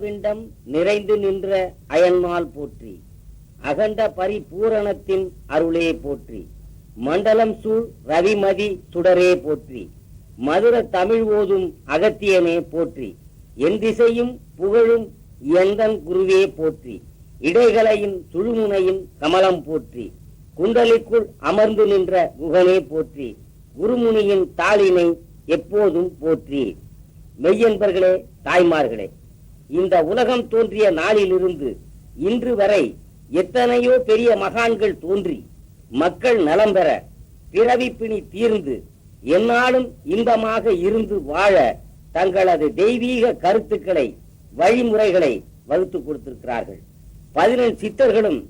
பிண்டம் நிறைந்து நின்ற அயன்மால் போற்றி. அகண்ட பரிபூரணத்தின் அருளே போற்றி. மண்டலம் சூழ் ரவிமதி சுடரே போற்றி. மதுர தமிழ் ஓதும் அகத்தியனே போற்றி. என் திசையும் புகழும் எந்தன் குருவே போற்றி. இடைகளையின் சுழுமுனையின் கமலம் போற்றி. குண்டலிக்குள் அமர்ந்து நின்ற குகனே போற்றி. குருமுனியின் தாளினை எப்போதும் போற்றி. மெய்யன்பர்களே, தாய்மார்களே, இந்த உலகம் தோன்றிய நாளிலிருந்து இன்று வரை எத்தனையோ பெரிய மகான்கள் தோன்றி மக்கள் நலம் பெற, பிறவிப்பிணி தீர்ந்து, எந்நாளும் இன்பமாக இருந்து வாழ தங்களது தெய்வீக கருத்துக்களை, வழிமுறைகளை வகுத்து கொடுத்திருக்கிறார்கள். 11 சித்தர்களும்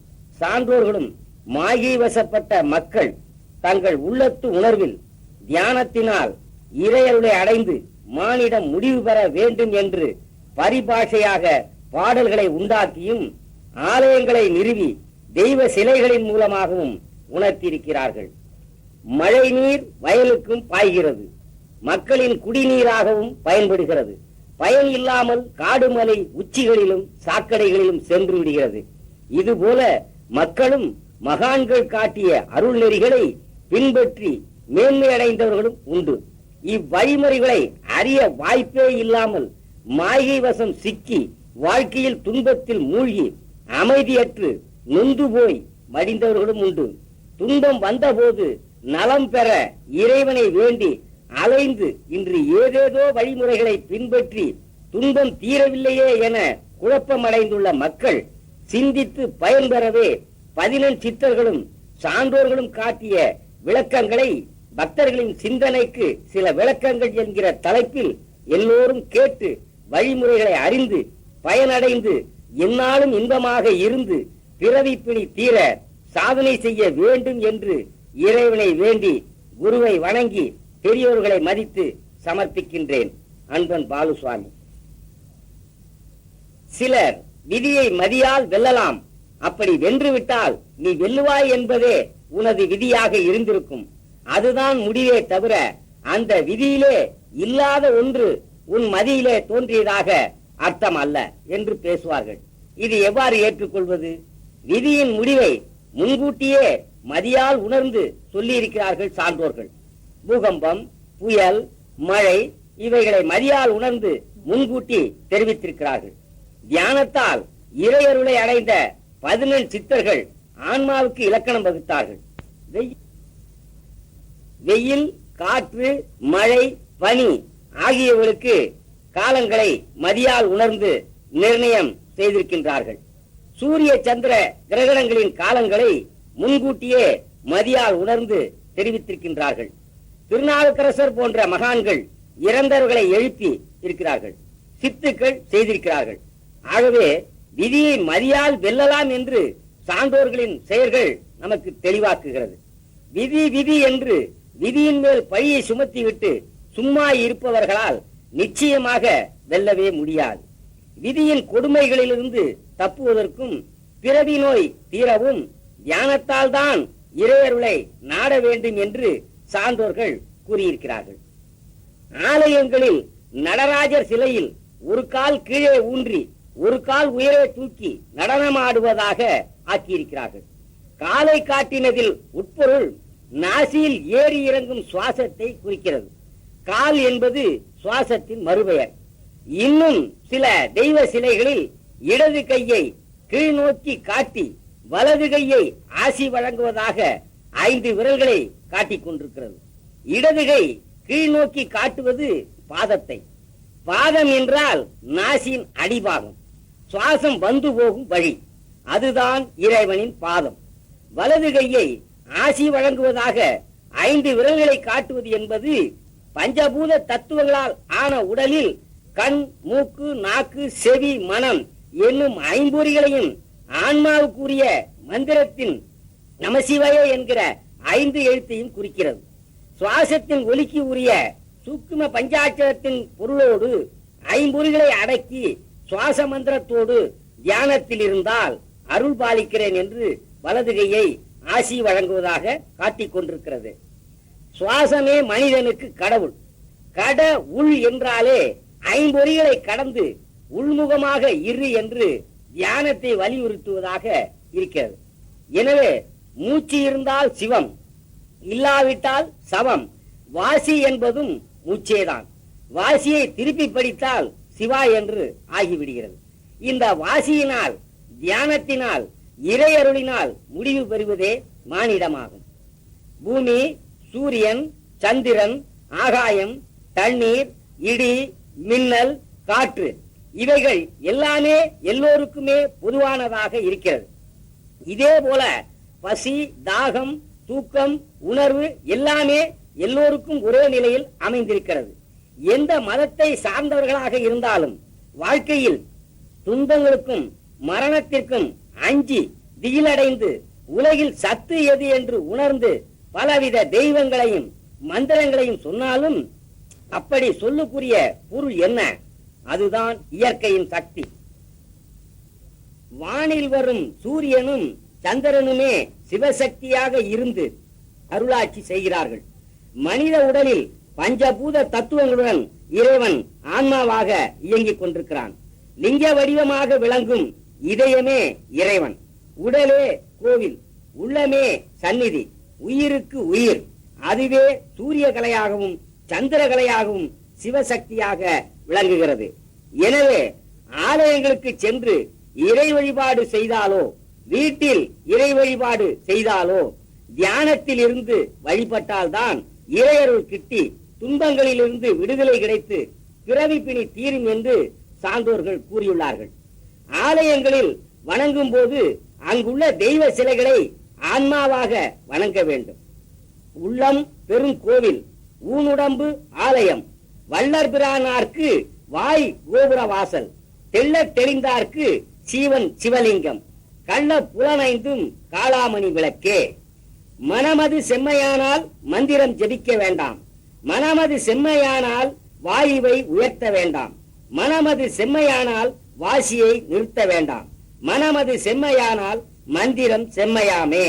சான்றோர்களும் மாயை வசப்பட்ட மக்கள் தங்கள் உள்ளத்து உணர்வில் தியானத்தினால் இறையருளை அடைந்து மானிடம் முடிவு பெற வேண்டும் என்று பரிபாஷையாக பாடல்களை உண்டாக்கியும் ஆலயங்களை நிறுவி தெய்வ சிலைகளின் மூலமாகவும் உணர்த்தியிருக்கிறார்கள். மழை நீர் வயலுக்கும் பாய்கிறது, மக்களின் குடிநீராகவும் பயன்படுகிறது. பயன் இல்லாமல் காடுமலை உச்சிகளிலும் சாக்கடைகளிலும் சென்று விடுகிறது. இதுபோல மக்களும் மகான்கள் காட்டிய அருள் நெறிகளை பின்பற்றி மேன்மையடைந்தவர்களும் உண்டு. இவ்வழிமுறைகளை அறிய வாய்ப்பே இல்லாமல் மாயை வசம் சிக்கி வாழ்க்கையில் துன்பத்தில் மூழ்கி அமைதியற்று நொந்து போய் மடிந்தவர்களும் உண்டு. துன்பம் வந்தபோது நலம் பெற இறைவனை வேண்டி அலைந்து இன்று ஏதேதோ வழிமுறைகளை பின்பற்றி துன்பம் தீரவில்லையே என குழப்பமடைந்துள்ள மக்கள் சிந்தித்து பயன்பெறவே 11 சித்தர்களும் சான்றோர்களும் காட்டிய விளக்கங்களை பக்தர்களின் சிந்தனைக்கு சில விளக்கங்கள் என்கிற தலைப்பில் எல்லோரும் கேட்டு வழிமுறைகளை அறிந்து பயனடைந்து எந்நாளும் இன்பமாக இருந்து பிறவிப்பிணி தீர சாதனை செய்ய வேண்டும் என்று இறைவனை வேண்டி குருவை வணங்கி பெரியோர்களை மதித்து சமர்ப்பிக்கின்றேன். அன்பன் பாலுசுவாமி. சிலர் விதியை மதியால் வெல்லலாம், அப்படி வென்றுவிட்டால் நீ வெல்லுவாய் என்பதே உனது விதியாக இருந்திருக்கும். அதுதான் முடிவே தவிர அந்த விதியிலே இல்லாத ஒன்று உன் மதியிலே தோன்றியதாக அர்த்தம் அல்ல என்று பேசுவார்கள். இது எவ்வாறு ஏற்றுக்கொள்வது? விதியின் முடிவை முன்கூட்டியே மதியால் உணர்ந்து சொல்லி இருக்கிறார்கள் சான்றோர்கள். பூகம்பம், புயல், மழை இவைகளை மதியால் உணர்ந்து முன்கூட்டி தெரிவித்திருக்கிறார்கள். தியானத்தால் இறையருளை அடைந்த 11 சித்தர்கள் ஆன்மாவுக்கு இலக்கணம் வகுத்தார்கள். வெயில், காற்று, மழை, பனி ஆகியவர்களுக்கு காலங்களை மதியால் உணர்ந்து நிர்ணயம் செய்திருக்கின்றார்கள். சூரிய சந்திர கிரகணங்களின் காலங்களை முன்கூட்டியே மதியால் உணர்ந்து தெரிவித்திருக்கின்றார்கள். திருநாவுக்கரசர் போன்ற மகான்கள் இறந்தவர்களை எழுப்பி இருக்கிறார்கள், சித்துக்கள் செய்திருக்கிறார்கள். ஆகவே விதியை மதியால் வெல்லலாம் என்று சான்றோர்களின் செயல்கள் நமக்கு தெளிவாக்குகிறது. விதி விதி என்று விதியின் மேல் பழியை சுமத்திவிட்டு சும்மா இருப்பவர்களால் நிச்சயமாக வெல்லவே முடியாது. விதியின் கொடுமைகளிலிருந்து தப்புவதற்கும் பிறவி நோய் தீரவும் தியானத்தால் தான் இறையருளை நாட வேண்டும் என்று சான்றோர்கள் கூறியிருக்கிறார்கள். ஆலயங்களில் நடராஜர் சிலையில் ஒரு கால் கீழே ஊன்றி ஒரு கால் உயரே தூக்கி நடனமாடுவதாக ஆக்கியிருக்கிறார்கள். காலை காட்டினதில் உட்பொருள் நாசியில் ஏறி இறங்கும் சுவாசத்தை குறிக்கிறது. கால் என்பது சுவாசத்தின் மறுபெயர். இன்னும் சில தெய்வ சிலைகளில் இடது கையை கீழ் நோக்கி காட்டி வலது கையை ஆசி வழங்குவதாக 5 விரல்களை காட்டிக் கொண்டிருக்கிறது. இடது கை கீழ் நோக்கி காட்டுவது பாதத்தை. பாதம் என்றால் நாசியின் அடிபாகம், சுவாசம் வந்து போகும் வழி, அதுதான் இறைவனின் பாதம். வலது கையை ஆசி வழங்குவதாக 5 விரல்களை காட்டுவது என்பது பஞ்சபூத தத்துவங்களால் ஆன உடலில் கண், மூக்கு, நாக்கு, செவி, மனம் என்னும் 5 பொறிகளையும் ஆன்மாவுக்குரிய மந்திரத்தின் நமசிவாய என்கிற 5 எழுத்தையும் குறிக்கிறது. சுவாசத்தின் ஒலிக்கு உரிய சூக்கும பஞ்சாட்சரத்தின் பொருளோடு 5 பொறிகளை அடக்கி சுவாச மந்திரத்தோடு தியானத்தில் இருந்தால் அருள் பாலிக்கிறேன் என்று வலது கையை ஆசி வழங்குவதாக காட்டிக் கொண்டிருக்கிறது. சுவாசமே மனிதனுக்கு கடவுள். கட உள் என்றாலே 5 பொறிகளை கடந்து உள்முகமாக இரு என்று தியானத்தை வலியுறுத்துவதாக இருக்கிறது. எனவே மூச்சு இருந்தால் சிவம், இல்லாவிட்டால் சவம். வாசி என்பதும் மூச்சேதான். வாசியை திருப்பி படித்தால் சிவா என்று ஆகிவிடுகிறது. இந்த வாசியினால், தியானத்தினால், இறையருளினால் முடிவு பெறுவதே மானிடமாகும். பூமி, சூரியன், சந்திரன், ஆகாயம், தண்ணீர், இடி, மின்னல், காற்று இவைகள் எல்லாமே எல்லோருக்குமே பொதுவானதாக இருக்கிறது. இதே போல பசி, தாகம், தூக்கம், உணர்வு எல்லாமே எல்லோருக்கும் ஒரே நிலையில் அமைந்திருக்கிறது. எந்த மதத்தை சார்ந்தவர்களாக இருந்தாலும் வாழ்க்கையில் துன்பங்களுக்கும் மரணத்திற்கும் அஞ்சி திகிலடைந்து உலகில் சத்து எது என்று உணர்ந்து பலவித தெய்வங்களையும் மந்திரங்களையும் சொன்னாலும் அப்படி சொல்லுக்குரிய பொருள் என்ன? அதுதான் இயற்கையின் சக்தி. வானில் வரும் சூரியனும் சந்திரனுமே சிவசக்தியாக இருந்து அருளாட்சி செய்கிறார்கள். மனித உடலில் பஞ்சபூத தத்துவங்களுடன் இறைவன் ஆன்மாவாக இயங்கிக் கொண்டிருக்கிறான். லிங்க வடிவமாக விளங்கும் இதயமே இறைவன், உடலே கோவில், உள்ளமே சந்நிதி, உயிருக்கு உயிர். அதுவே சூரிய கலையாகவும் சந்திர கலையாகவும் சிவசக்தியாக விளங்குகிறது. எனவே ஆலயங்களுக்கு சென்று இறை வழிபாடு செய்தாலோ, வீட்டில் இறை வழிபாடு செய்தாலோ, தியானத்தில் இருந்து வழிபட்டால்தான் இறையருள் கிட்டி துன்பங்களிலிருந்து விடுதலை கிடைத்து பிறவி பிணி தீரும் என்று சான்றோர்கள் கூறியுள்ளார்கள். ஆலயங்களில் வணங்கும் போது அங்குள்ள தெய்வ சிலைகளை ஆன்மாவாக வணங்க வேண்டும். உள்ளம் பெரும் கோவில், ஊனுடம்பு ஆலயம். வள்ளற் பிரானார்க்கு வாய் கோபுர வாசல், தெள்ள தெளிந்தார்க்கு சீவன் சிவலிங்கம், கள்ள புலனைந்தும் காளாமணி விளக்கே. மனமது செம்மையானால் மந்திரம் ஜபிக்க வேண்டாம். மனமது செம்மையானால் வாயுவை உயர்த்த வேண்டாம். மனமது செம்மையானால் வாசியை நிறுத்த வேண்டாம். மனமது செம்மையானால் மந்திரம் செம்மையாமே.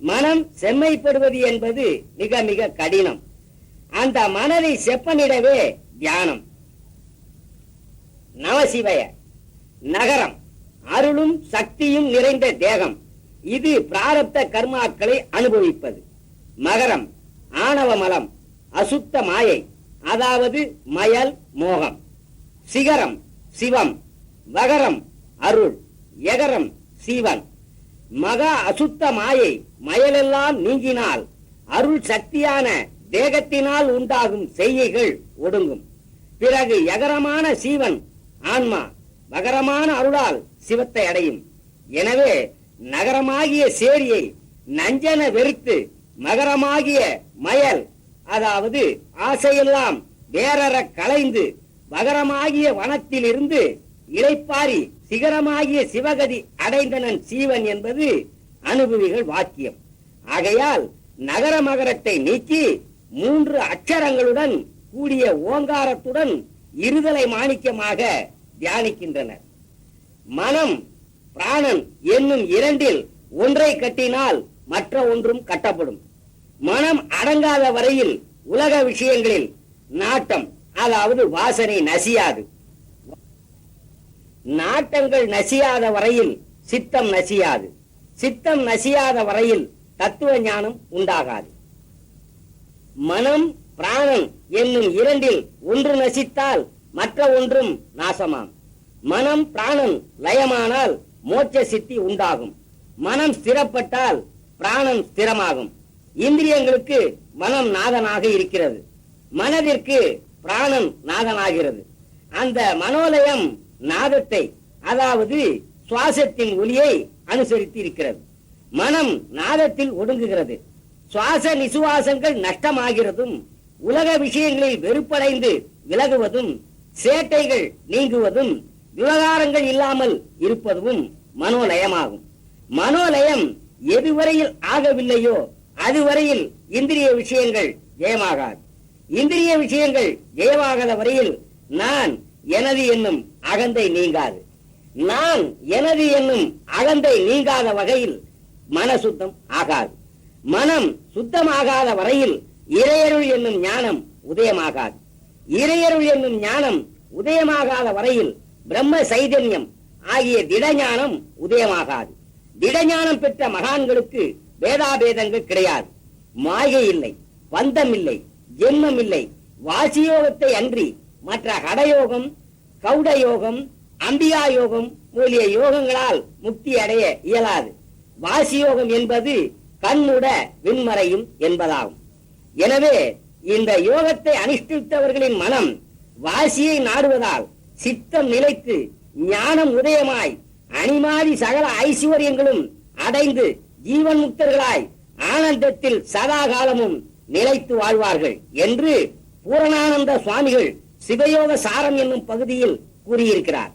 மனம் செம்மைப்படுவது என்பது மிக மிக கடினம். அந்த மனதை செப்பனிடவே தியானம். நமசிவய. நகரம் அருளும் சக்தியும் நிறைந்த தேகம். இது பிராரப்த கர்மாக்களை அனுபவிப்பது. மகரம் ஆணவ மலம், அசுத்த மாயை, அதாவது மயல் மோகம். சிகரம் சிவம், வகரம் அருள், எகரம் சீவன். மகா அசுத்த மாயை மயலெல்லாம் நீங்கினால் அருள் சக்தியான தேகத்தினால் உண்டாகும் செய்கைகள் ஒடுங்கும். பிறகு எகரமான சீவன் ஆன்மா வகரமான அருளால் சிவத்தை அடையும். எனவே நகரமாகிய சேரியை நஞ்சன வெறுத்து மகரமாகிய மயல், அதாவது ஆசையெல்லாம் வேறற களைந்து வகரமாகிய வனத்தில் இருந்து இளைப்பாரி சிகரமாகிய சிவகதி அடைந்தனன் சீவன் என்பது அனுபவிகள் வாக்கியம். ஆகையால் நகர மகரத்தை நீக்கி 3 அட்சரங்களுடன் கூடிய ஓங்காரத்துடன் இருதலை மாணிக்கமாக தியானிக்கின்றனர். மனம் பிராணன் என்னும் இரண்டில் ஒன்றை கட்டினால் மற்ற ஒன்றும் கட்டப்படும். மனம் அடங்காத வரையில் உலக விஷயங்களில் நாட்டம், அதாவது வாசனை நசியாது. நாட்டங்கள் நசியாத வரையில் சித்தம் நசியாது. சித்தம் நசியாத வரையில் தத்துவ ஞானம் உண்டாகாது. மனம் பிராணன் என்னும் இரண்டில் ஒன்று நசித்தால் மற்ற ஒன்றும் நாசமாம். மனம் பிராணன் லயமானால் மோட்ச சித்தி உண்டாகும். மனம் ஸ்திரப்பட்டால் பிராணன் ஸ்திரமாகும். இந்திரியங்களுக்கு மனம் நாதனாக இருக்கிறது. மனதிற்கு பிராணன் நாதனாகிறது. அந்த மனோலயம் நாதத்தை, அதாவது சுவாசத்தின் ஒலியை அனுசரித்து இருக்கிறது. மனம் நாதத்தில் ஒடுங்குகிறது. சுவாச நிசுவாசங்கள் நஷ்டமாகிறதும், உலக விஷயங்களில் வெறுப்படைந்து விலகுவதும், சேட்டைகள் நீங்குவதும், விவகாரங்கள் இல்லாமல் இருப்பதும் மனோலயமாகும். மனோலயம் எதுவரையில் ஆகவில்லையோ அதுவரையில் இந்திரிய விஷயங்கள் ஜெயமாகாது. இந்திரிய விஷயங்கள் ஜெயமாகாத வரையில் நான் எனது என்னும் அகந்தை நீங்காது. நான் எனது என்னும் அகந்தை நீங்காத வகையில் மன சுத்தம் ஆகாது. மனம் சுத்தமாகாத வரையில் இறையருள் என்னும் ஞானம் உதயமாகாது. இறையருள் என்னும் ஞானம் உதயமாகாத வரையில் பிரம்ம சைதன்யம் ஆகிய திடஞானம் உதயமாகாது. திடஞானம் பெற்ற மகான்களுக்கு வேதாபேதங்கள் கிடையாது. மாயை இல்லை, பந்தம் இல்லை, ஜென்மம் இல்லை. வாசியோகத்தை அன்றி மற்ற கடயோகம், கௌட யோகம், அம்பிகா யோகம் முதலிய யோகங்களால் முக்தி அடைய இயலாது. வாசியோகம் என்பது கண்முட விண்மறையும் என்பதாகும். எனவே இந்த யோகத்தை அனுஷ்டித்தவர்களின் மனம் வாசியை நாடுவதால் சித்தம் நிலைத்து ஞானம் உதயமாய் அணிமாதி சகல ஐஸ்வர்யங்களும் அடைந்து ஜீவன் முக்தர்களாய் ஆனந்தத்தில் சதா காலமும் நிலைத்து வாழ்வார்கள் என்று பூரணானந்த சுவாமிகள் சிவயோக சாரம் என்னும் பகுதியில் கூறியிருக்கிறார்.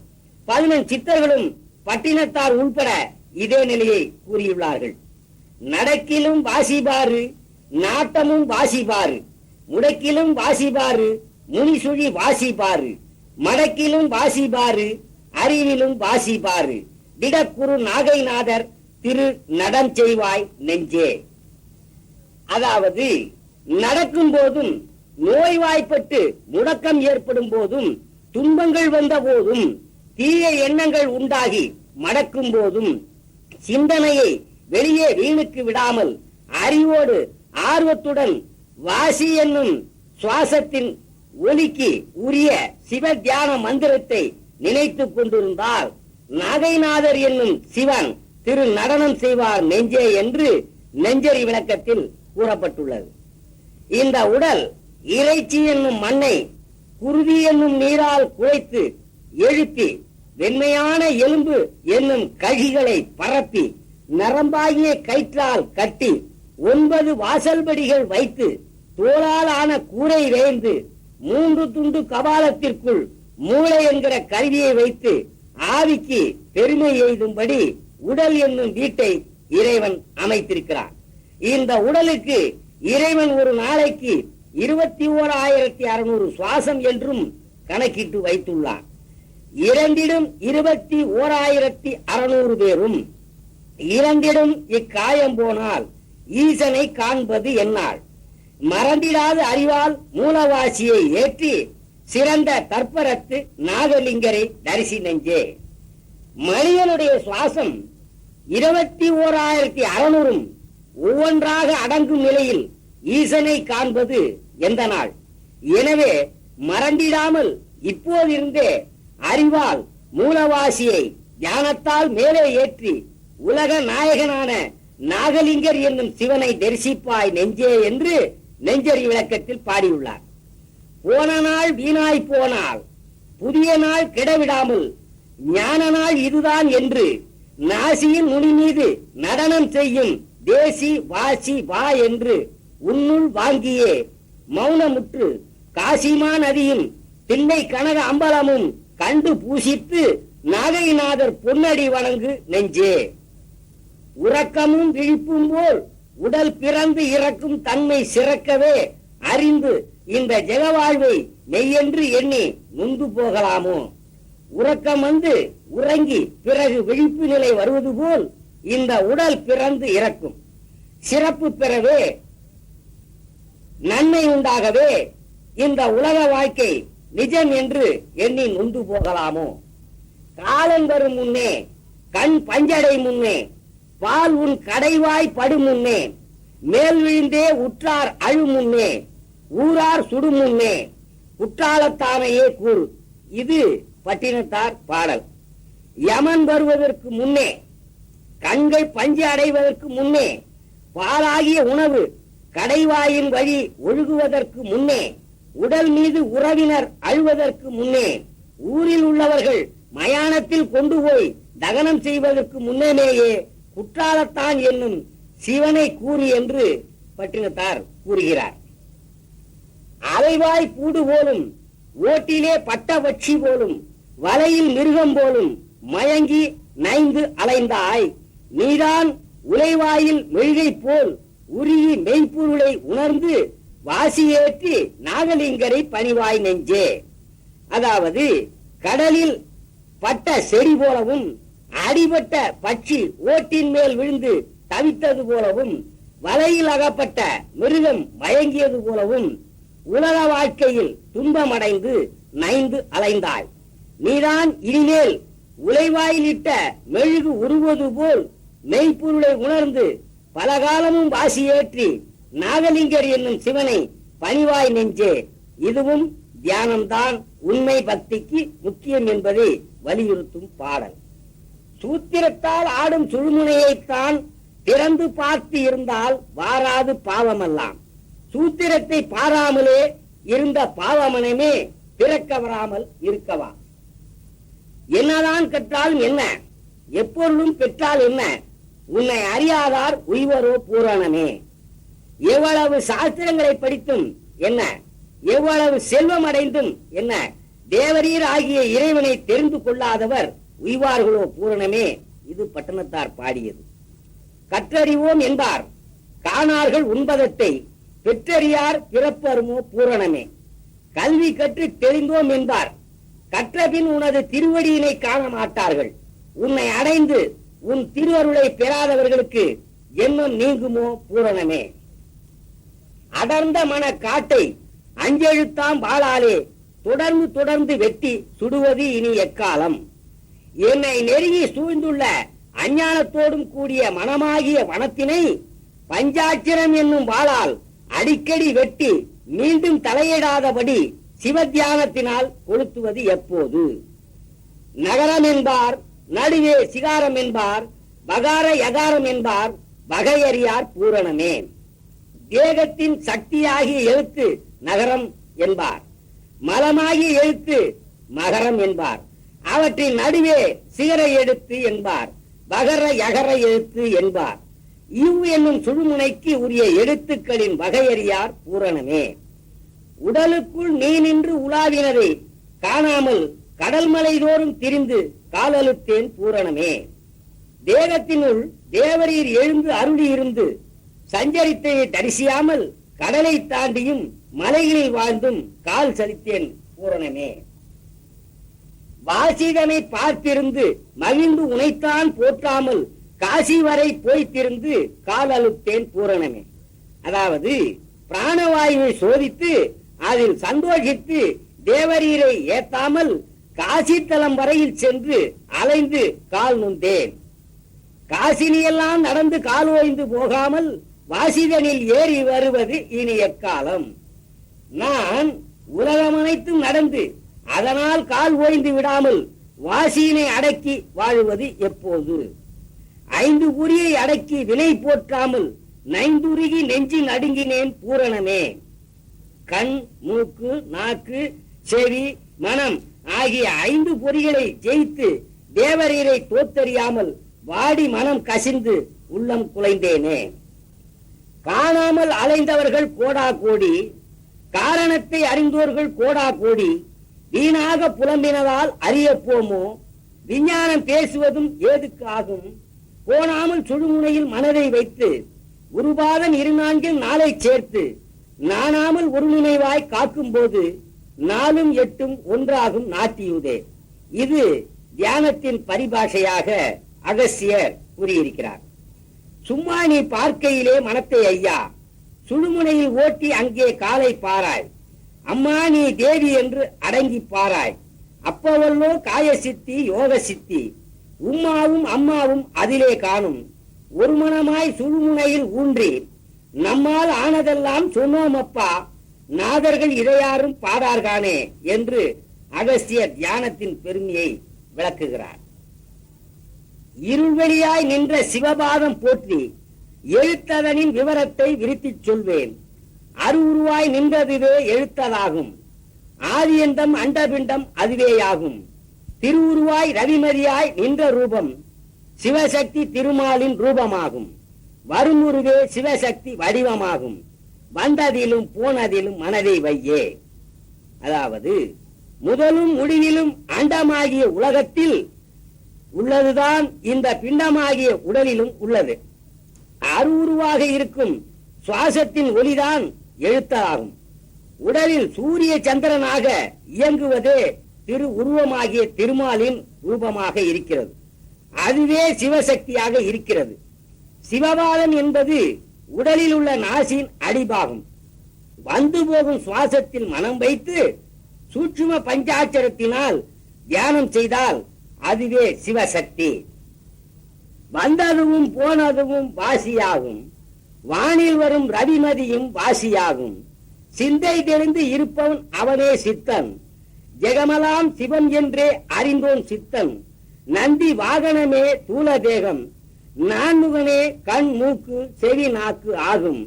11 சித்தர்களும் பட்டினத்தார் உள்பட இதே நிலையை கூறியுள்ளார்கள். நடக்கிலும் வாசிபாரு, நாட்டமும் வாசிபாரு, முடக்கிலும் வாசிபாரு, முனிசுழி வாசிபாரு, மடக்கிலும் வாசிபாரு, அறிவிலும் வாசிபாரு, திடக்குரு நாகைநாதர் திரு நடம் செய்வாய் நெஞ்சே. அதாவது நடக்கும் போதும், நோய்வாய்ப்பட்டு முடக்கம் ஏற்படும் போதும், துன்பங்கள் வந்த போதும், தீய எண்ணங்கள் உண்டாகி மடக்கும் போதும் சிந்தனையை வெளியே வீணுக்கு விடாமல் அறிவோடு ஆர்வத்துடன் வாசி என்னும் சுவாசத்தின் ஒலிக்கு உரிய சிவ தியான மந்திரத்தை நினைத்துக் கொண்டிருந்தால் நாகைநாதர் என்னும் சிவன் திரு நடனம் செய்வார் நெஞ்சே என்று நெஞ்சரி விளக்கத்தில் கூறப்பட்டுள்ளது. இந்த உடல் இறைச்சி என்னும் மண்ணை குருதி என்னும் நீரால் குழைத்து எழுப்பி வெண்மையான எலும்பு என்னும் கழிகளை பரப்பி நரம்பாகிய கயிற்றால் கட்டி 9 வாசல்படிகள் வைத்து தோளால் ஆன கூரை வேய்ந்து 3 துண்டு கபாலத்திற்குள் மூளை என்கிற கருவியை வைத்து ஆவிக்கு பெருமை எய்தும்படி உடல் என்னும் வீட்டை இறைவன் அமைத்திருக்கிறான். இந்த உடலுக்கு இறைவன் ஒரு நாளைக்கு 21,600 சுவாசம் என்றும் கணக்கிட்டு வைத்துள்ளான். இறந்திடும் 21,600 பேரும் இறந்திடும் இக்காயம் போனால் ஈசனை காண்பது என்னால் மறந்திடாத அறிவால் மூலவாசியை ஏற்றி சிறந்த தற்பரத்து நாகலிங்கரை தரிசி நெஞ்சே. மனிதனுடைய சுவாசம் 21,600 ஒவ்வொன்றாக அடங்கும் நிலையில் ஈசனை காண்பது எந்த நாள்? எனவே மறந்திடாமல் இப்போதிருந்தே அறிவால் மூலவாசியை தியானத்தால் மேலே ஏற்றி உலக நாயகனான நாகலிங்கர் என்னும் சிவனை தரிசிப்பாய் நெஞ்சே என்று நெஞ்சரி விளக்கத்தில் பாடியுள்ளார். போன நாள் வீணாய் போனால் புதிய நாள் கெடவிடாமல் ஞான நாள் இதுதான் என்று நாசியின் நுனி மீது நடனம் செய்யும் தேசி வாசி வா என்று உன்னுள் வாங்கியே மௌனமுற்று காசிமா நதியும் திண்ணை கனக அம்பலமும் கண்டு பூசித்து நாகைநாதர் பொன்னடி வணங்கு நெஞ்சே. உறக்கமும் விழிப்பும் போல் உடல் பிறந்து இறக்கும் தன்மை சிறக்கவே அறிந்து இந்த ஜெகவாழ்வை மெய்யென்று எண்ணி நொந்து போகலாமோ? உறக்கம் வந்து உறங்கி பிறகு விழிப்பு நிலை வருவது போல் இந்த உடல் பிறந்து இறக்கும். சிறப்பு பெறவே நன்மை உண்டாகவே இந்த உலக வாழ்க்கை நிஜம் என்று எண்ணி நொந்து போகலாமோ? காலம் வரும் முன்னே கண் பஞ்சடை முன்னே பால் உன் கடைவாய் படு முன்னே மேல் விழுந்தே உற்றார் அழு முன்னே ஊரார் சுடு முன்னே குற்றாலத்தானையே கூறு. இது பட்டினத்தார் பாடல். யமன் வருவதற்கு முன்னே கண்கள் பஞ்சு அடைவதற்கு முன்னே பாலாகிய உணவு கடைவாயின் வழி ஒழுகுவதற்கு முன்னே உடல் மீது உறவினர் அழுவதற்கு முன்னே ஊரில் உள்ளவர்கள் மயானத்தில் கொண்டு போய் தகனம் செய்வதற்கு முன்னமேயே குற்றாலத்தான் என்னும் சிவனை கூறி என்று பட்டினத்தார் கூறுகிறார். அலைவாய் கூடு போலும் ஓட்டிலே பட்ட வட்சி போலும் வலையில் மிருகம் போலும் மயங்கி நைந்து அலைந்தாய் நீதான் உலைவாயில் மெழுகை போல் உருகி மெய்ப்பொருளை உணர்ந்து வாசியேற்றி நாகலிங்கரை பணிவாய் நெஞ்சே. அதாவது கடலில் பட்ட செடி போலவும் அடிபட்ட பட்சி ஓட்டின் மேல் விழுந்து தவித்தது போலவும் வலையில் அகப்பட்ட மிருகம் மயங்கியது போலவும் உலக வாழ்க்கையில் துன்பமடைந்து நைந்து அலைந்தாய். நீதான் இனிமேல் உலைவாயிலிட்ட மெழுகு உருவது போல் மெய்ப்பொருளை உணர்ந்து பலகாலமும் வாசியேற்றி நாகலிங்கர் என்னும் சிவனை பணிவாய் நெஞ்சே. இதுவும் தியானம்தான் உண்மை பக்திக்கு முக்கியம் என்பதை வலியுறுத்தும் பாடல். சூத்திரத்தால் ஆடும் சுழுமுனையைத்தான் திறந்து பார்த்து இருந்தால் வாராது பாவமெல்லாம். சூத்திரத்தை பாராமலே இருந்த பாவமனமே பிறக்க வராமல் இருக்கவா. என்னதான் கற்றாலும் என்ன, எப்பொருளும் பெற்றால் என்ன, உன்னை அறியாதார் உய்வரோ பூரணமே. எவ்வளவு சாஸ்திரங்களை படித்தும் என்ன, எவ்வளவு செல்வம் அடைந்தும் என்ன, தேவரீர் ஆகிய இறைவனை தெரிந்து கொள்ளாதவர் உய்வார்களோ பூரணமே. இது பட்டணத்தார் பாடியது. கற்றறிவோம் என்பார் காணார்கள் உண்பதத்தை, பெற்றறியார் பிறப்பருமோ பூரணமே. கல்வி கற்று தெரிந்தோம் என்பார், கற்றபின் உனது திருவடியினை காண மாட்டார்கள். உன்னை அடைந்து உன் திருவருளை பெறாதவர்களுக்கு ஜென்மம் நீங்குமோ பூரணமே. அடர்ந்த மன காட்டை அஞ்செழுத்தாம் வாளாலே தொடர்ந்து தொடர்ந்து வெட்டி சுடுவது இனி எக்காலம். என்னை நெருங்கி சூழ்ந்துள்ள அஞ்ஞானத்தோடும் கூடிய மனமாகிய வனத்தினை பஞ்சாட்சரம் என்னும் வாளால் அடிக்கடி வெட்டி மீண்டும் தலையிடாதபடி சிவத்தியானத்தினால் கொளுத்துவது எப்போது. நகரம் என்பார், நடுவே சிகாரம் என்பார், பகார யகாரம் என்பார், வகையறியார் பூரணமே. தேகத்தின் சக்தியாகிய எழுத்து நகரம் என்பார், மலமாகிய எழுத்து மகரம் என்பார். அவற்றின் நடுவே சிகர எழுத்து என்பார், பகர யகர எழுத்து என்பார். இவ் என்னும் சுழுமுனைக்கு உரிய எழுத்துக்களின் வகையறியார் பூரணமே. உடலுக்குள் நீ நின்று உலாவினதை காணாமல் கடல் மலை தோறும் திரிந்து காலழுத்தேன் பூரணமே. தேகத்தினுள் தேவரீர் எழுந்து அருளி இருந்து சஞ்சரித்தையை தரிசியாமல் கடலை தாண்டியும் மலைகளில் வாழ்ந்தும் கால் சலித்தேன் பூரணமே. வாசிதனை பார்த்திருந்து மகிழ்ந்து உனைத்தான் போற்றாமல் காசி வரை போய்த்திருந்து கால் அழுத்தேன் பூரணமே. அதாவது பிராணவாயுவை சோதித்து அதில் சந்தோஷித்து தேவரீரை ஏத்தாமல் காசித்தலம் வரையில் சென்று அலைந்து கால் நொந்தேன். காசினியெல்லாம் நடந்து கால் ஓய்ந்து போகாமல் வாசிதனில் ஏறி வருவது இனி எக்காலம். நான் உலகம் அனைத்தும் நடந்து அதனால் கால் ஓய்ந்து விடாமல் வாசியினை அடக்கி வாழுவது எப்போது. ஐந்து குறியை அடக்கி வினை போற்றாமல் நைந்துருகி நெஞ்சில் அடுங்கினேன் பூரணமே. கண், மூக்கு, நாக்கு, செவி, மனம் ஆகிய ஐந்து பொறிகளை ஜெயித்து தேவரீரை தோத்தறியாமல் வாடி மனம் கசிந்து உள்ளம் குலைந்தேனே. காணாமல் அலைந்தவர்கள் கோடா கோடி, காரணத்தை அறிந்தோர்கள் கோடா கோடி. வீணாக புலம்பினதால் அறிய போமோ, விஞ்ஞானம் பேசுவதும் ஏதுக்கு ஆகும். கோணாமல் சுழுமுனையில் மனதை வைத்து உருபாதன் 24 நாளை சேர்த்து நானாமல் ஒரு நினைவாய் காக்கும் போது 4 8 ஒன்றாகும் நாட்டியுதே. இது தியானத்தின் பரிபாஷையாக அகஸ்தியர் கூறியிருக்கிறார். சும்மா நீ பார்க்கையிலே மனத்தை ஐயா, சுழுமுனையில் ஓட்டி அங்கே காலை பாராய். அம்மா நீ தேவி என்று அடங்கி பாராய். அப்பவல்லோ காய சித்தி யோக சித்தி, உம்மாவும் அம்மாவும் அதிலே காணும். ஒரு மனமாய் சுழுமுனையில் ஊன்றி நம்மால் ஆனதெல்லாம் சொன்னோமப்பா, நாதர்கள் இதையாரும் பாடார்கானே என்று அகஸ்தியர் தியானத்தின் பெருமையை விளக்குகிறார். இருள்வெளியாய் நின்ற சிவபாதம் போற்றி எழுத்ததனின் விவரத்தை விரித்துச் சொல்வேன். அருவுருவாய் நின்றதுவே எழுத்ததாகும், ஆதியந்தம் அண்டபிண்டம் அதுவேயாகும். திருவுருவாய் ரவிமதியாய் நின்ற ரூபம் சிவசக்தி திருமாலின் ரூபமாகும். வருமுருவே சிவசக்தி வடிவமாகும், வந்ததிலும் போனதிலும் மனதை வையே. அதாவது முதலும் முடிவிலும் அண்டமாகிய உலகத்தில் உள்ளதுதான் இந்த பிண்டமாகிய உடலிலும் உள்ளது. அருவுருவாக இருக்கும் சுவாசத்தின் ஒளிதான் எழுத்தாகும். உடலில் சூரிய சந்திரனாக இயங்குவதே திரு உருவமாகிய திருமாலின் ரூபமாக இருக்கிறது. அதுவே சிவசக்தியாக இருக்கிறது. சிவபாதம் என்பது உடலில் உள்ள நாசின் அடிபாகம். வந்து போகும் சுவாசத்தில் மனம் வைத்து சூட்சும பஞ்சாட்சரத்தினால் தியானம் செய்தால் அதுவே சிவசக்தி. வந்ததுவும் போனதுவும் வாசியாகும், வானில் வரும் ரவிமதியும் வாசியாகும். சிந்தை தெரிந்து இருப்பவன் அவனே சித்தன், ஜெகமெல்லாம் சிவம் என்றே அறிந்தோன் சித்தன். நந்தி வாகனமே தூல தேகம், நான்முகனே கண் மூக்கு செவி நாக்கு ஆகும்.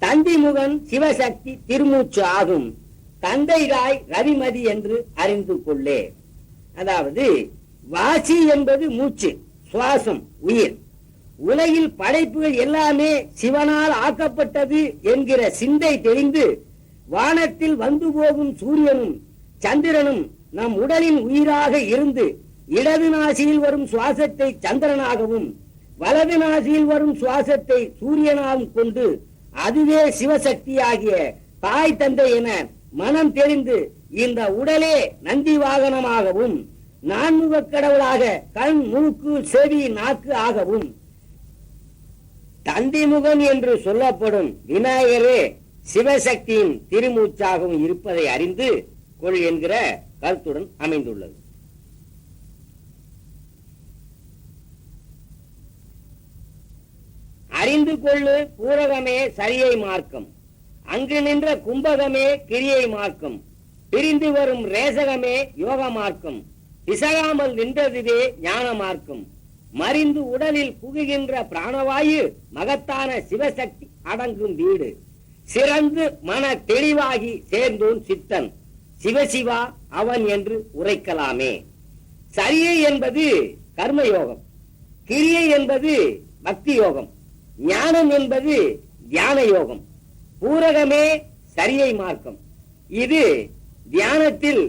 தந்தி முகன் சிவசக்தி திருமூச்சு ஆகும். தந்தைதாய் ரவிமதி என்று அறிந்து கொள்ளே. அதாவது வாசி என்பது மூச்சு, சுவாசம், உயிர். உலகில் படைப்புகள் எல்லாமே சிவனால் ஆக்கப்பட்டது என்கிற சிந்தை தெரிந்து வானத்தில் வந்து போகும் சூரியனும் சந்திரனும் நம் உடலின் உயிராக இருந்து இடது நாசியில் வரும் சுவாசத்தை சந்திரனாகவும் வலது நாசியில் வரும் சுவாசத்தை சூரியனாகவும் கொண்டு அதுவே சிவசக்தியாகிய தாய் தந்தை என மனம் தெரிந்து இந்த உடலே நந்தி வாகனமாகவும் நான்முக கடவுளாக கண் மூக்கு செவி நாக்கு ஆகவும் தந்திமுகன் என்று சொல்லப்படும் விநாயகரே சிவசக்தியின் திருமூச்சாகவும் இருப்பதை அறிந்து கொள் என்கிற கருத்துடன் அமைந்துள்ளது. அறிந்து கொள்ளு பூரகமே சரியை மார்க்கம், அங்கு நின்ற கும்பகமே கிரியை மார்க்கம், பிரிந்து வரும் ரேசகமே யோக மார்க்கம், பிசகாமல் நின்றதுவே ஞான மார்க்கம். மறிந்து உடலில் புகுகின்ற பிராணவாயு மகத்தான சிவசக்தி அடங்கும் வீடு. சிறந்து மன தெளிவாகி சேர்ந்தோன் சித்தன், சிவசிவா அவன் என்று உரைக்கலாமே. சரியை என்பது கர்மயோகம், கிரியை என்பது பக்தி யோகம், ஞானம் என்பது தியான யோகம். பூரகமே சரியை மார்க்கம். இது தியானத்தில்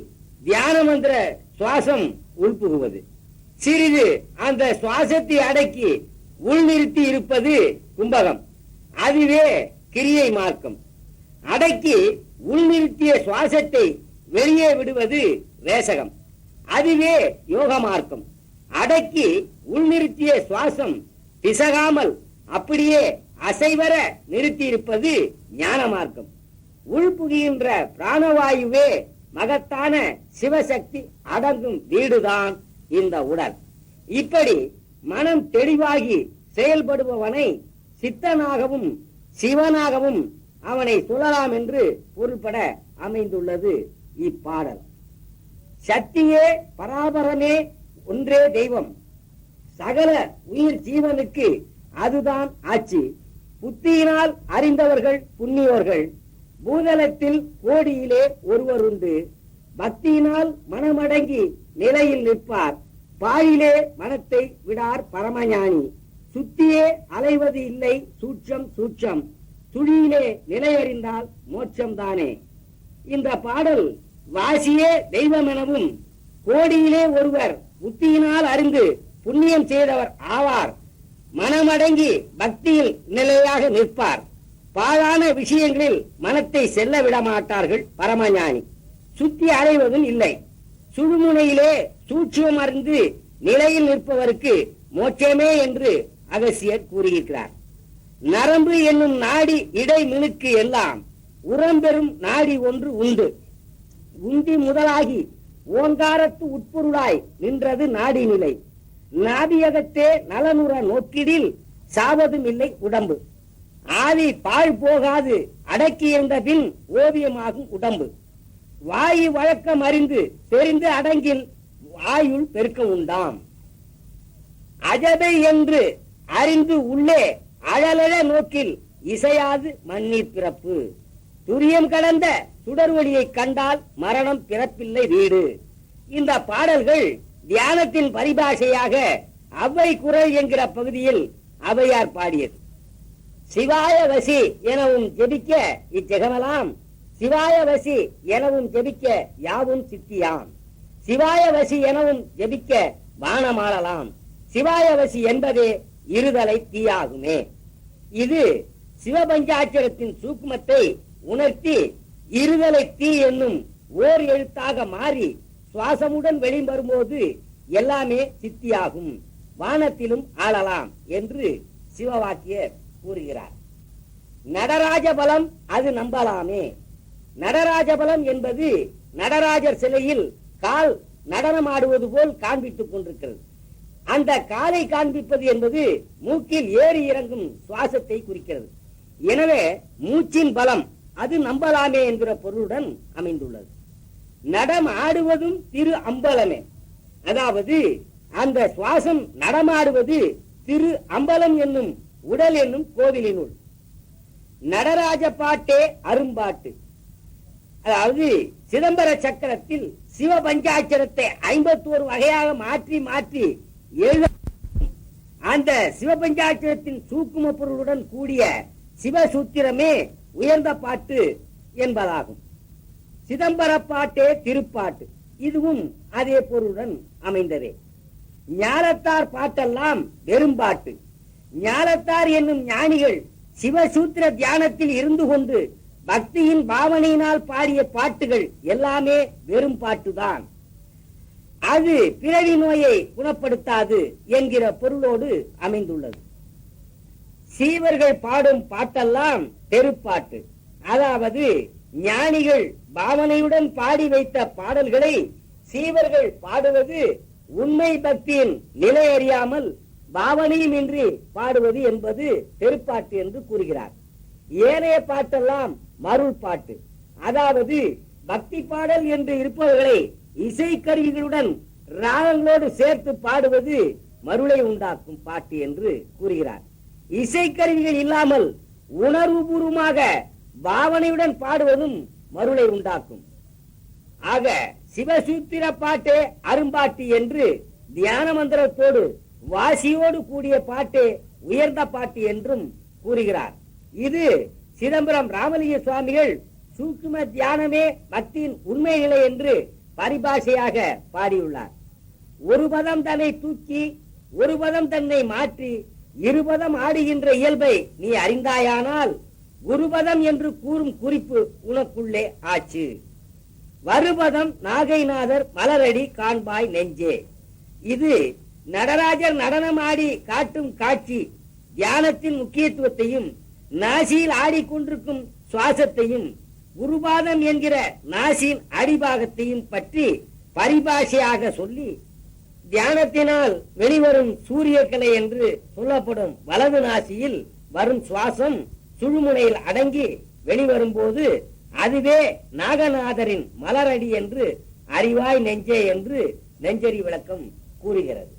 தியான மந்திர சுவாசம் உள்புகுவது. சிறிது அந்த சுவாசத்தை அடக்கி உள்நிறுத்தி இருப்பது கும்பகம், அதுவே கிரியை மார்க்கம். அடக்கி உள்நிறுத்திய சுவாசத்தை வெளியே விடுவது ரேசகம், அதுவே யோக மார்க்கம். அடக்கி உள்நிறுத்திய சுவாசம் பிசகாமல் அப்படியே அசைவர நிறுத்தி இருப்பது ஞான மார்க்கம். உள்புகின்ற பிராணவாயுவே மகத்தான சிவசக்தி அடங்கும் வீடுதான் இந்த உடல். இப்படி மனம் தெளிவாகி செயல்படுபவனை சித்தனாகவும் சிவனாகவும் அவனை சொல்லலாம் என்று பொருள்பட அமைந்துள்ளது இப்பாடல். சக்தியே பராபரமே ஒன்றே தெய்வம், சகல உயிர் ஜீவனுக்கு அதுதான் ஆட்சி. புத்தியினால் அறிந்தவர்கள் புண்ணியோர்கள், பூதலத்தில் கோடியிலே ஒருவர் உண்டு. பக்தியினால் மனமடங்கி நிலையில் நிற்பார், பாயிலே மனத்தை விடார் பரமஞானி. சுத்தியே அலைவது இல்லை சூட்சம் சூட்சம், துளியிலே நிலையறிந்தால் மோட்சம் தானே. இந்த பாடல் வாசியே தெய்வம் எனவும் கோடியிலே ஒருவர் புத்தியினால் அறிந்து புண்ணியம் செய்தவர் ஆவார், மனமடங்கி பக்தியில் நிலையாக நிற்பார், பாழான விஷயங்களில் மனத்தை செல்ல விட மாட்டார்கள் பரமஞானி. சுத்தி அடைவதும் இல்லை, சுழுமுனையிலே சூட்சம் அறிந்து நிலையில் நிற்பவருக்கு மோட்சமே என்று அகசியர் கூறியிருக்கிறார். நரம்பு என்னும் நாடி இடை மினுக்கு எல்லாம் உரம்பெறும் நாடி ஒன்று உண்டு. உந்தி முதலாகி ஓங்காரத்து உட்பொருளாய் நின்றது நாடி நிலை. நாடியகத்தே நலனுற நோக்கிடில் சாவதும் இல்லை உடம்பு. ஆதி பாழ் போகாது அடக்கியிருந்த பின் ஓவியமாகும் உடம்பு. வாயு வழக்கம் அறிந்து தெரிந்து அடங்கில் வாயுள் பெருக்க உண்டாம். அஜதை என்று அறிந்து உள்ளே அழலழ நோக்கில் இசையாது மண்ணீர் பிறப்பு. துரியம் கடந்த சுடர்வொளியை கண்டால் மரணம் பிறப்பில்லை வீடு. இந்த பாடல்கள் தியானத்தின் பரிபாஷையாக அவ்வை குரல் என்கிற பகுதியில் அவையார் பாடியது. சிவாய வசி எனவும் ஜெபிக்க இச்செகமெல்லாம், சிவாய வசி எனவும் ஜெபிக்க யாவும் சித்தியாம். சிவாய வசி எனவும் ஜெபிக்க வானமாளலாம். சிவாய வசி என்பதே இருதலை தீயாகுமே. இது சிவபஞ்சாட்சரத்தின் சூக்குமத்தை உணர்த்தி இருதலை தீ என்னும் ஓர் எழுத்தாக மாறி சுவாசமுடன் வெளிவரும்போது எல்லாமே சித்தியாகும், வானத்திலும் ஆளலாம் என்று சிவவாக்கியர் கூறுகிறார். நடராஜ பலம் அது நம்பலாமே. நடராஜ பலம் என்பது நடராஜர் சிலையில் கால் நடனம் ஆடுவது போல் காண்பித்துக் கொண்டிருக்கிறது. அந்த காலை காண்பிப்பது என்பது மூக்கில் ஏறி இறங்கும் சுவாசத்தை குறிக்கிறது. எனவே மூச்சின் பலம் அது நம்பலாமே என்கிற பொருளுடன் அமைந்துள்ளது. நடம் ஆடுவதும் திரு அம்பலமே, அதாவது அந்த சுவாசம் நடமாடுவது திரு அம்பலம் என்னும் உடல் என்னும் கோவிலினுள். நடராஜ பாட்டே அரும்பாட்டு, அதாவது சிதம்பர சக்கரத்தில் சிவ பஞ்சாட்சரத்தை 51 வகையாக மாற்றி மாற்றி எழுத அந்த சிவபஞ்சாட்சரத்தின் சூக்கும பொருளுடன் கூடிய சிவசூத்திரமே உயர்ந்த பாட்டு என்பதாகும். சிதம்பர பாட்டே திருப்பாட்டு, இதுவும் அதே பொருளுடன் அமைந்ததே. ஞானத்தார் பாட்டெல்லாம் வெறும்பாட்டு. ஞானத்தார் என்னும் ஞானிகள் சிவசூத்திர தியானத்தில் இருந்து கொண்டு பக்தியின் பாவனையினால் பாடிய பாட்டுகள் எல்லாமே வெறும் பாட்டுதான். அது பிறவி நோயை குணப்படுத்தாது என்கிற பொருளோடு அமைந்துள்ளது. சீவர்கள் பாடும் பாட்டெல்லாம் தெருப்பாட்டு, அதாவது ஞானிகள் பாவனையுடன் பாடி வைத்த பாடல்களை சீவர்கள் பாடுவது உண்மை பக்தியின் நிலை அறியாமல் பாவனையும் இன்றி பாடுவது என்பது தெருப்பாட்டு என்று கூறுகிறார். ஏனைய பாட்டெல்லாம் மருள் பாட்டு, அதாவது பக்தி பாடல் என்று இருப்பவர்களை இசைக்கருவிகளுடன் ராகங்களோடு சேர்த்து பாடுவது மருளை உண்டாக்கும் பாட்டு என்று கூறுகிறார். இசைக்கருவிகள் இல்லாமல் உணர்வுபூர்வமாக பாவனையுடன் பாடுவதும் மருளை உண்டாக்கும். ஆக சிவசூத்திர பாட்டே அரும்பாட்டு என்று தியான மந்திரத்தோடு வாசியோடு கூடிய பாட்டே உயர்ந்த பாட்டு என்றும் கூறுகிறார். இது சிதம்பரம் ராமலிங்க சுவாமிகள் சூக்கும தியானமே பக்தியின் உண்மை நிலை என்று பரிபாஷையாக பாடியுள்ளார். ஒரு பதம் தன்னை தூக்கி ஒரு பதம் தன்னை மாற்றி இருபதம் ஆடுகின்ற இயல்பை நீ அறிந்தாயானால் குருபதம் என்று கூறும் குறிப்பு உனக்குள்ளே ஆச்சு. வருபதம் நாகைநாதர் மலரடி காண்பாய் நெஞ்சே. இது நடராஜர் நடனமாடி காட்டும் காட்சி தியானத்தின் முக்கியத்துவத்தையும் நாசியில் ஆடிக்கொண்டிருக்கும் சுவாசத்தையும் குருபாதம் என்கிற நாசியின் அடிபாகத்தையும் பற்றி பரிபாஷையாக சொல்லி தியானத்தினால் வெளிவரும் சூரிய கலை என்று சொல்லப்படும் வலது நாசியில் வரும் சுவாசம் சுழுமுனையில் அடங்கி வெளிவரும் போது அதுவே நாகநாதரின் மலரடி என்று அறிவாய் நெஞ்சே என்று நெஞ்சரி விளக்கம் கூறுகிறது.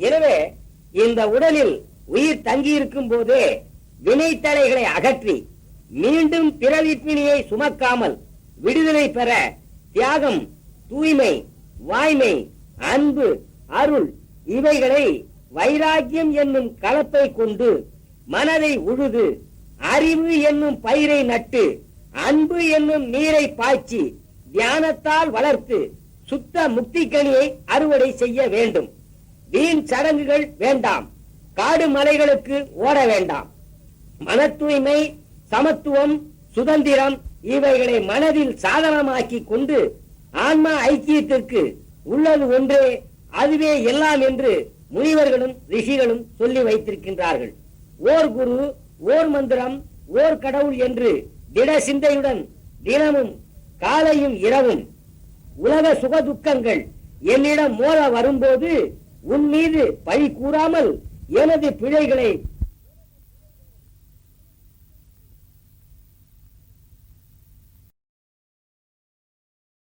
எனவே இந்த உடலில் உயிர் தங்கியிருக்கும் போதே வினைத்தடைகளை அகற்றி மீண்டும் பிறவிப்பிணியை சுமக்காமல் விடுதலை பெற தியாகம், தூய்மை, வாய்மை, அன்பு, அருள் இவைகளை வைராக்கியம் என்னும் கலப்பை கொண்டு மனதை உழுது அறிவு என்னும் பயிரை நட்டு அன்பு என்னும் நீரை பாய்ச்சி தியானத்தால் வளர்த்து சுத்த முக்திக்கனியை அறுவடை செய்ய வேண்டும். வீண் சடங்குகள் வேண்டாம். காடு மலைகளுக்கு ஓட வேண்டாம். மன தூய்மை, சமத்துவம், சுதந்திரம் இவைகளை மனதில் சாதனமாக்கி கொண்டு ஆன்மா ஐக்கியத்திற்கு உள்ளது ஒன்றே, அதுவே எல்லாம் என்று முனிவர்களும் ரிஷிகளும் சொல்லி வைத்திருக்கின்றார்கள். ஓர் குரு, ஓர் மந்திரம், ஓர் கடவுள் என்று திட சிந்தையுடன் தினமும் காலையும் இரவும் உலக சுகதுக்கங்கள் என்னிடம் மோத வரும்போது உன் மீது பழி கூறாமல் எனது பிழைகளை